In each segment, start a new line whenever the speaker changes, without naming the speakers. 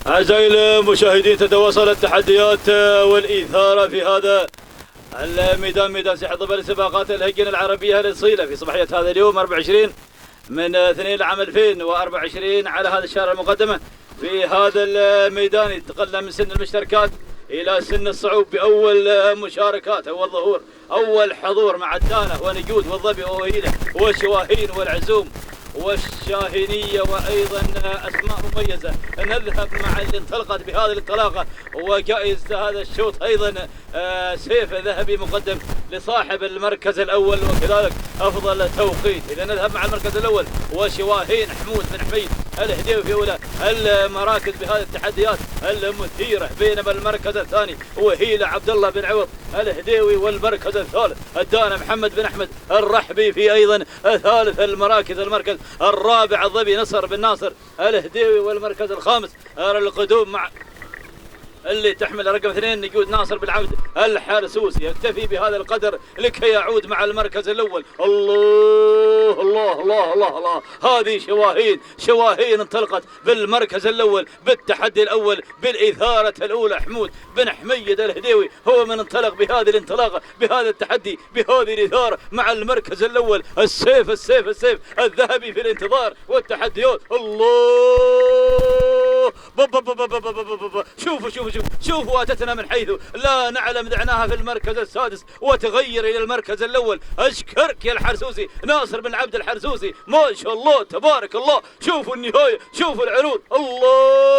أعزائي المشاهدين، تتواصل التحديات والإثارة في هذا الميدان، ميدان ساحل ضبل السباقات الهجن العربية الأصيلة في صباحية هذا اليوم 24 من 2 عام 2024 على هذا الشارع المقدمة. في هذا الميدان يتقدم من سن المشتركات إلى سن الصعوب بأول مشاركات، أول ظهور، أول حضور مع الدانة ونجود والظبي ووهيلة والشواهين والعزوم والشاهينية وأيضا أسماء مميزة. نذهب مع اللي انطلقت بهذه الانطلاقة وجائزة هذا الشوط أيضا سيف ذهبي مقدم لصاحب المركز الأول وكذلك أفضل توقيت. إذا نذهب مع المركز الأول وشواهين حمود بن حميد الهديوي في أولى المراكز بهذه التحديات المثيرة، بينما المركز الثاني وهيلة عبد الله بن عوض الهديوي، والمركز الثالث الدانة محمد بن أحمد الرحبي في أيضا ثالث المراكز. المركز الرابع الظبي نصر بن ناصر الهديوي، والمركز الخامس القدوم مع اللي تحمل رقم 2 نجود ناصر بالعبد الحرسوسي. يكتفي بهذا القدر لكي يعود مع المركز الأول. الله الله الله الله الله، هذه شواهين انطلقت بالمركز الأول بالتحدي الأول بالإثارة الأولى. حمود بن حميد الهديوي هو من انطلق بهذه الانطلاقة، بهذا التحدي، بهذه الإثارة مع المركز الأول. السيف السيف السيف الذهبي في الانتظار والتحديات. الله شوفوا أتتنا من حيث لا نعلم، دعناها في المركز السادس وتغير إلى المركز الأول. أشكرك يا الحرسوسي ناصر بن عبد الحرسوسي، ما شاء الله تبارك الله. شوفوا النهاية، شوفوا العروض. الله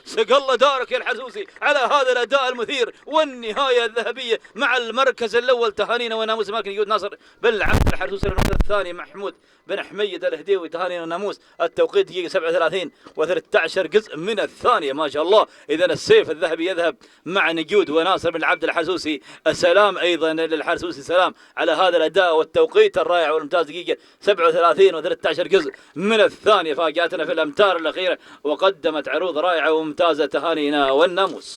سق الله دارك يا الحرسوسي على هذا الأداء المثير والنهاية الذهبية مع المركز الأول. تهانينا وناموس ماكن يجود ناصر بن عبد الحرسوسي. المركز الثاني محمود بن حميد الهديوي، تهانينا وناموس. التوقيت دقيقة 37 و13 جزء من الثانية، ما شاء الله. إذا السيف الذهبي يذهب مع نجود وناصر بن عبد الحرسوسي. السلام أيضا للحرسوسي، سلام على هذا الأداء والتوقيت الرائع والممتاز. دقيقة 37 و13 جزء من الثانية. فاجأتنا في الأمتار الأخيرة وقدمت عروض رائعة وممتازة. تهانينا والناموس.